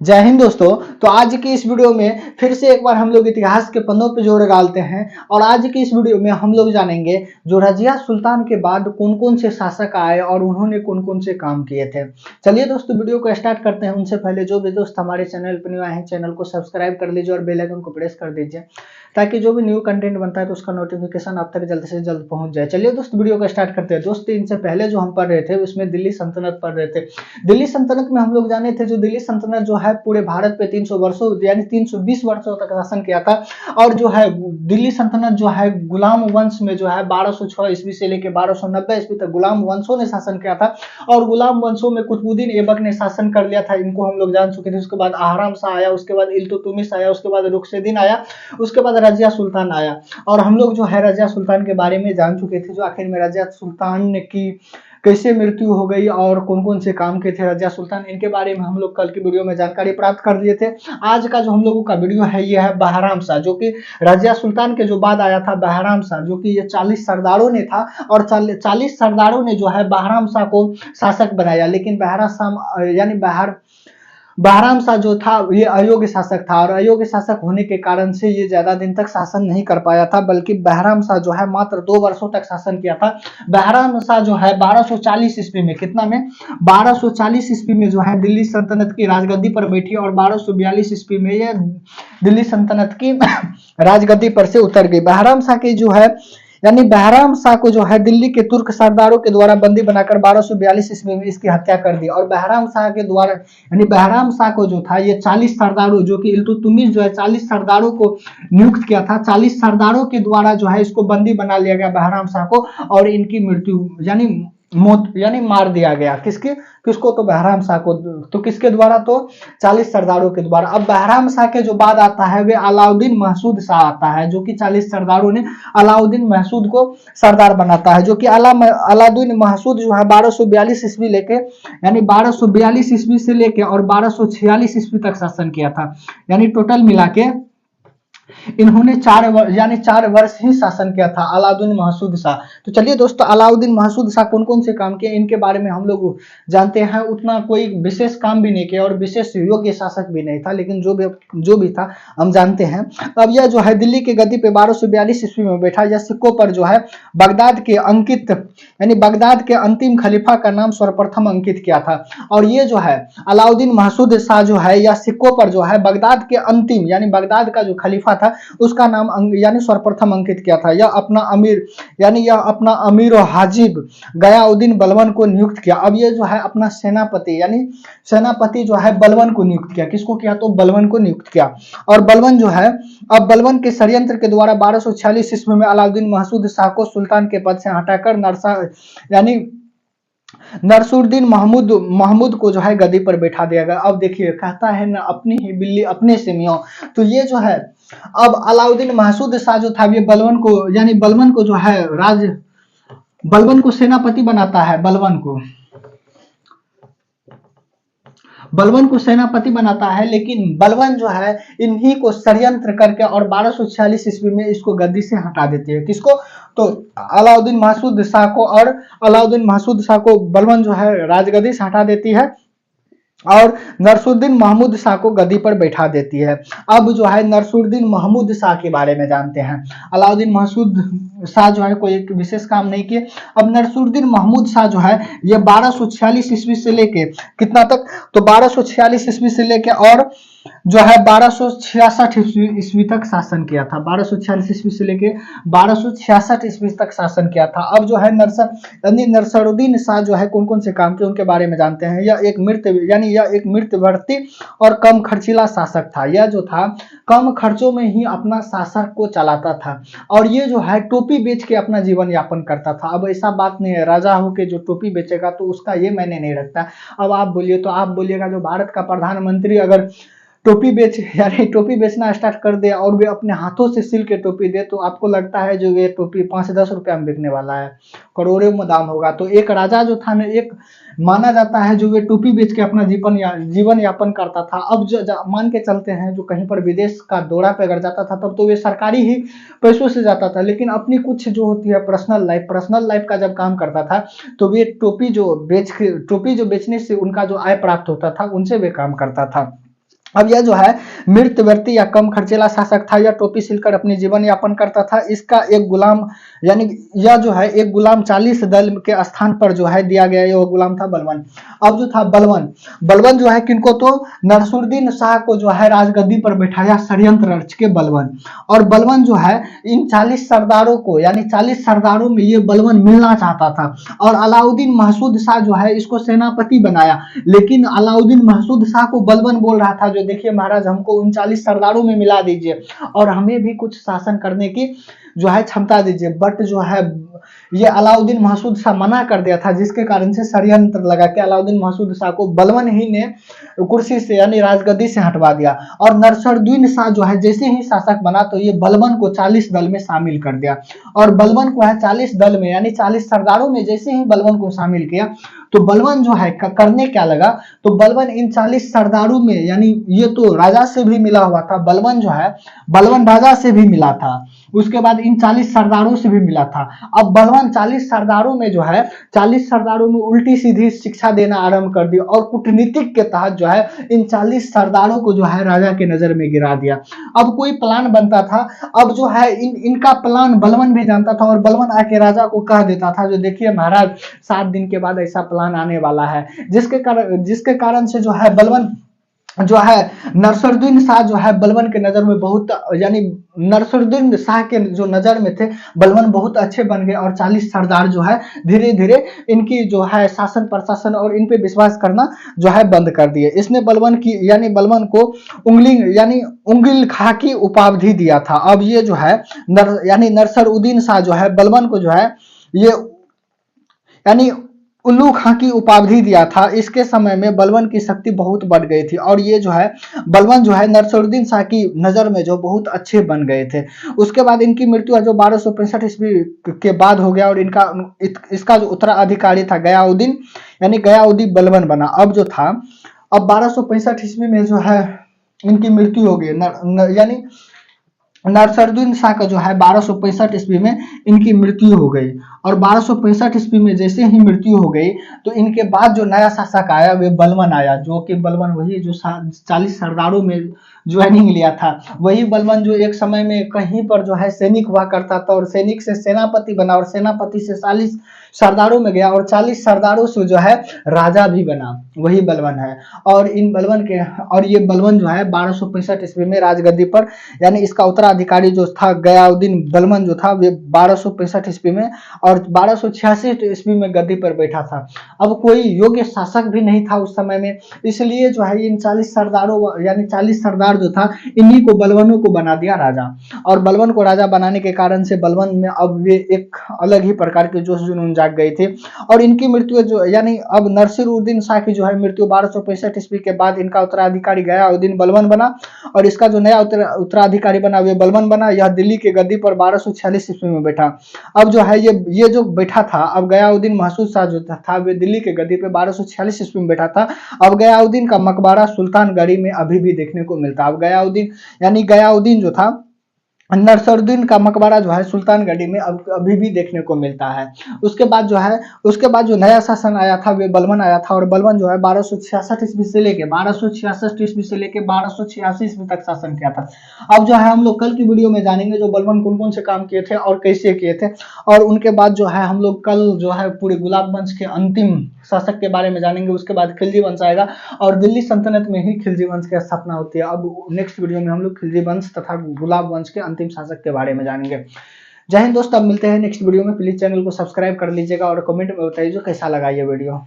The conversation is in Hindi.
जय हिंद दोस्तों। तो आज की इस वीडियो में फिर से एक बार हम लोग इतिहास के पन्नों पे जोर डालते हैं और आज की इस वीडियो में हम लोग जानेंगे जो रजिया सुल्तान के बाद कौन कौन से शासक आए और उन्होंने कौन कौन से काम किए थे। चलिए दोस्तों वीडियो को स्टार्ट करते हैं। उनसे पहले जो भी दोस्त हमारे चैनल पर न्यू आए हैं चैनल को सब्सक्राइब कर लीजिए और बेल आइकन को प्रेस कर दीजिए ताकि जो भी न्यू कंटेंट बनता है तो उसका नोटिफिकेशन आप तक जल्द से जल्द पहुंच जाए। चलिए दोस्त वीडियो को स्टार्ट करते हैं। दोस्त इनसे पहले जो हम पढ़ रहे थे उसमें दिल्ली सल्तनत पढ़ रहे थे। दिल्ली सल्तनत में हम लोग जाने थे जो दिल्ली सल्तनत जो है पूरे भारत पे 300 वर्षों यानी 320 वर्षों तक शासन किया था। और जो है दिल्ली सल्तनत जो है गुलाम वंश में जो है 1206 ईस्वी से लेकर 1290 ईस्वी तक गुलाम वंशों ने शासन किया था। और गुलाम वंशों में कुतुबुद्दीन ऐबक ने शासन कर लिया था, इनको हम लोग जान चुके थे। उसके बाद आहराम शाह आया, उसके बाद इल्तुतमिश आया, उसके बाद रुखसेदीन आया, उसके बाद रजिया सुल्तान आया। और हम लोग जो है रजिया सुल्तान के बारे में जान चुके थे जो आखिर में रजिया सुल्तान की कैसे मृत्यु हो गई और कौन कौन से काम के थे रजिया सुल्तान, इनके बारे में हम लोग कल की वीडियो में जानकारी प्राप्त कर लिए थे। आज का जो हम लोगों का वीडियो है ये है बहराम शाह, जो कि रजिया सुल्तान के जो बाद आया था बहराम शाह, जो कि ये 40 सरदारों ने था और 40 सरदारों ने जो है बहराम शाह को शासक बनाया। लेकिन बहरा शाह यानी बहराम शाह जो था ये अयोग्य शासक था और अयोग्य शासक होने के कारण से ये ज्यादा दिन तक शासन नहीं कर पाया था, बल्कि बहराम शाह जो है मात्र 2 वर्षों तक शासन किया था। बहराम शाह जो है 1240 ईस्वी में कितना में 1240 ईस्वी में जो है दिल्ली सल्तनत की राजगद्दी पर बैठी और 1242 ईस्वी में ये दिल्ली सल्तनत की राजगद्दी पर से उतर गई। बहराम शाह की जो है यानी बहराम शाह को जो है दिल्ली के तुर्क सरदारों के द्वारा बंदी बनाकर 1242 ईस्वी में इसकी हत्या कर दी। और बहराम शाह के द्वारा यानी बहराम शाह को जो था ये 40 सरदारों जो कि इल्तुतमिश जो है 40 सरदारों को नियुक्त किया था, 40 सरदारों के द्वारा जो है इसको बंदी बना लिया गया बहराम शाह को और इनकी मृत्यु यानी मौत यानी मार दिया गया। किसको तो बहराम शाह को। तो किसके द्वारा तो 40 सरदारों के द्वारा। अब बहराम शाह के जो बाद आता है वे अलाउद्दीन महसूद शाह आता है, जो कि 40 सरदारों ने अलाउद्दीन महसूद को सरदार बनाता है, जो कि अलाउद्दीन महसूद जो है 1242 ईस्वी लेके यानी 1242 ईस्वी से लेके और 1246 ईस्वी तक शासन किया था। यानी टोटल मिला के इन्होंने 4 वर्ष ही शासन किया था अलाउद्दीन महसूद शाह। तो चलिए दोस्तों अलाउद्दीन महसूद शाह कौन कौन से काम किए इनके बारे में हम लोग जानते हैं। उतना कोई विशेष काम भी नहीं किया और विशेष योग्य शासक भी नहीं था, लेकिन जो भी था हम जानते हैं। अब यह जो है दिल्ली के गद्दी पे 1242 ईस्वी में बैठा। यह सिक्कों पर जो है बगदाद के अंकित यानी बगदाद के अंतिम खलीफा का नाम सर्वप्रथम अंकित किया था। और ये जो है अलाउद्दीन महसूद शाह जो है यह सिक्कों पर जो है बगदाद के अंतिम यानी बगदाद का जो खलीफा था उसका नाम यानी सर्वप्रथम अंकित किया था। यह अपना अमीर और हाजिब गयाउद्दीन बलबन को नियुक्त किया। अब ये जो है अपना सेनापति जो है बलबन को नियुक्त किया। किसको किया तो बलबन को नियुक्त किया। और बलबन जो है अब बलबन के षड्यंत्र के द्वारा 1246 ईस्वी में अलाउद्दीन महसूद शाह को सुल्तान के पद से हटाकर नरसुद्दीन महमूद को जो है गद्दी पर बैठा दिया गया। अब देखिए कहता है ना अपनी ही बिल्ली अपने से मियां। तो ये जो है अब अलाउद्दीन महसूद शाह जो था ये बलबन को जो है बलबन को सेनापति बनाता है। बलबन को सेनापति बनाता है, लेकिन बलबन जो है इन्हीं को षड्यंत्र करके और 1246 ईस्वी में इसको गद्दी से हटा देते हैं। किसको तो अलाउद्दीन महसूद शाह को। और अलाउद्दीन महसूद शाह को बलबन जो है राजगद्दी से हटा देती है और नरसुद्दीन महमूद शाह को गद्दी पर बैठा देती है। अब जो है नरसुद्दीन महमूद शाह के बारे में जानते हैं। अलाउद्दीन महसूद शाह जो है कोई एक विशेष काम नहीं किए। अब नरसुद्दीन महमूद शाह जो है ये 1246 ईस्वी से लेके कितना तक तो 1246 ईस्वी से लेके और जो है 1266 ईस्वी तक शासन किया था। 1246 ईस्वी से लेके 1266 ईस्वी तक शासन किया था। अब जो है नरसरुद्दीन शाह जो है कौन कौन से काम किए उनके बारे में जानते हैं। यह एक मृत्यवर्ती और कम खर्चीला शासक था। यह जो था कम खर्चों में ही अपना शासक को चलाता था और ये जो है टोपी बेच के अपना जीवन यापन करता था। अब ऐसा बात नहीं है राजा हो के जो टोपी बेचेगा तो उसका ये मैंने नहीं रखता। अब आप बोलिएगा जो भारत का प्रधानमंत्री अगर टोपी बेचना स्टार्ट कर दे और वे अपने हाथों से सिल के टोपी दे तो आपको लगता है जो ये टोपी 5-10 रुपया में बिकने वाला है, करोड़ों में दाम होगा। तो एक राजा जो था ना एक माना जाता है जो वे टोपी बेच के अपना जीवन यापन करता था। अब जो मान के चलते हैं जो कहीं पर विदेश का दौरा पे अगर जाता था तब तो वे सरकारी ही पैसों से जाता था, लेकिन अपनी कुछ जो होती है पर्सनल लाइफ का जब काम करता था तो वे टोपी जो बेचने से उनका जो आय प्राप्त होता था उनसे वे काम करता था। अब यह जो है मृत व्यक्ति या कम खर्चीला शासक था। यह टोपी सिलकर अपनी जीवन यापन करता था। इसका एक गुलाम यानी यह जो है एक गुलाम 40 दल के स्थान पर जो है दिया गया, यह गुलाम था बलवन। अब जो था बलवन, बलवन जो है किनको, तो नरसुरुद्दीन शाह को जो है राजगद्दी पर बैठाया षड्यंत्र रच के बलवन। और बलवन जो है इन 40 सरदारों को यानी 40 सरदारों में ये बलवन मिलना चाहता था। और अलाउद्दीन महसूद शाह जो है इसको सेनापति बनाया, लेकिन अलाउद्दीन महसूद शाह को बलवन बोल रहा था, जो देखिए महाराज हमको 39 सरदारों में मिला दीजिए और हमें भी कुछ शासन करने की जो है क्षमता दीजिए। बट जो है ये अलाउद्दीन महसूद शाह मना कर दिया था, जिसके कारण से षड्यंत्र लगा कि अलाउद्दीन महसूद शाह को बलवन ही ने कुर्सी से यानी राजगद्दी से हटवा दिया। और नरसरुद्दीन शाह जो है जैसे ही शासक बना तो ये बलवन को 40 दल में शामिल कर दिया। और बलवन को है 40 दल में यानी 40 सरदारों में जैसे ही बलवन को शामिल किया तो बलवन जो है करने क्या लगा, तो बलवन इन 40 सरदारों में यानी ये तो राजा से भी मिला हुआ था, बलवन जो है बलवन राजा से भी मिला था, उसके बाद इन 40 सरदारों से भी मिला था। अब बलवन 40 सरदारों में जो है 40 सरदारों में उल्टी सीधी शिक्षा देना आरंभ कर दिया और कूटनीतिक के तहत जो है इन 40 सरदारों को जो है राजा के नजर में गिरा दिया। अब कोई प्लान बनता था, अब जो है इनका प्लान बलवन भी जानता था और बलवन आके राजा को कह देता था, जो देखिए महाराज 7 दिन के बाद ऐसा प्लान आने वाला है, जिसके कारण से जो है बलवन जो है नरसरुद्दीन शाह जो है बलवन के नजर में बहुत यानी नरसरुद्दीन शाह के जो नजर में थे बलवन बहुत अच्छे बन गए और 40 सरदार जो है धीरे धीरे इनकी जो है शासन प्रशासन और इन पे विश्वास करना जो है बंद कर दिए। इसने बलवन की यानी बलवन को उंगली यानी उंगल खा की उपाधि दिया था। अब ये जो है यानी नरसरुद्दीन शाह जो है बलवन को जो है ये यानी उल्लू खां की उपाधि दिया था। इसके समय में बलवन की शक्ति बहुत बढ़ गई थी और ये जो है बलवन जो है नरसरुद्दीन शाह की नजर में जो बहुत अच्छे बन गए थे। उसके बाद इनकी मृत्यु है जो 1265 ईस्वी के बाद हो गया और इसका जो उत्तराधिकारी था गयाउद्दीन यानी गयाउद्दीन बलवन बना। अब जो था अब 1265 ईस्वी में जो है इनकी मृत्यु हो गई, यानी नरसरुद्दीन शाह का जो है 1265 ईस्वी में इनकी मृत्यु हो गई। और 1265 ईस्वी में जैसे ही मृत्यु हो गई तो इनके बाद जो नया शासक आया वे बलवन आया, जो कि बलवन वही जो 40 सरदारों में ज्वाइनिंग लिया था, वही बलवन जो एक समय में कहीं पर जो है सैनिक हुआ करता था और सैनिक से सेनापति बना और सेनापति से 40 सरदारों में गया और 40 सरदारों से जो है राजा भी बना, वही बलवन है। और इन बलवन के और ये बलवन जो है 1265 ईस्वी में राजगद्दी पर यानी इसका उत्तराधिकारी जो था गयाउद्दीन बलवन जो था वे 1265 ईस्वी में और 1286 ईस्वी में गद्दी पर बैठा था। अब कोई योग्य शासक भी नहीं था उस समय में, इसलिए जो है इन 40 सरदारों यानी 40 सरदार जो था इन्हीं को बलवनों को बना दिया राजा। और बलवन को राजा बनाने के कारण से बलवन में अब वे एक अलग ही प्रकार के जोश जुनून जाग गए थे। और इनकी मृत्यु जो यानी अब नरसरुद्दीन शाह की जो है मृत्यु 1265 ईस्वी के बाद इनका उत्तराधिकारी गयाउद्दीन बलवन बना और इसका जो नया उत्तराधिकारी बना वे बलवन बना। यह दिल्ली के गद्दी पर 1246 ईस्वी में बैठा। अब जो है ये जो बैठा था, अब गयाउद्दीन महसूद शाह जो था वे दिल्ली के गद्दी पे 1246 ईस्वी में बैठा था। अब गयाउद्दीन का मकबरा सुल्तानगढ़ी में अभी भी देखने को मिलता है। अब गयाउद्दीन यानी गयाउद्दीन जो था नरसरुद्दीन का मकबरा जो है सुल्तानगढ़ी में अभी भी देखने को मिलता है। उसके बाद जो नया शासन आया था वे बलवन आया था और बलवन जो है 1266 ईस्वी से लेके 1286 ईस्वी तक शासन किया था। अब जो है हम लोग कल की वीडियो में जानेंगे जो बलवन कौन कौन से काम किए थे और कैसे किए थे। और उनके बाद जो है हम लोग कल जो है पूरे गुलाब वंश के अंतिम शासक के बारे में जानेंगे। उसके बाद खिलजी वंश आएगा और दिल्ली सल्तनत में ही खिलजी वंश की स्थापना होती है। अब नेक्स्ट वीडियो में हम लोग खिलजी वंश तथा गुलाब वंश के अंतिम शासक के बारे में जानेंगे। जय हिंद दोस्तों, अब मिलते हैं नेक्स्ट वीडियो में। प्लीज चैनल को सब्सक्राइब कर लीजिएगा और कमेंट में बताइए जो कैसा लगा ये वीडियो।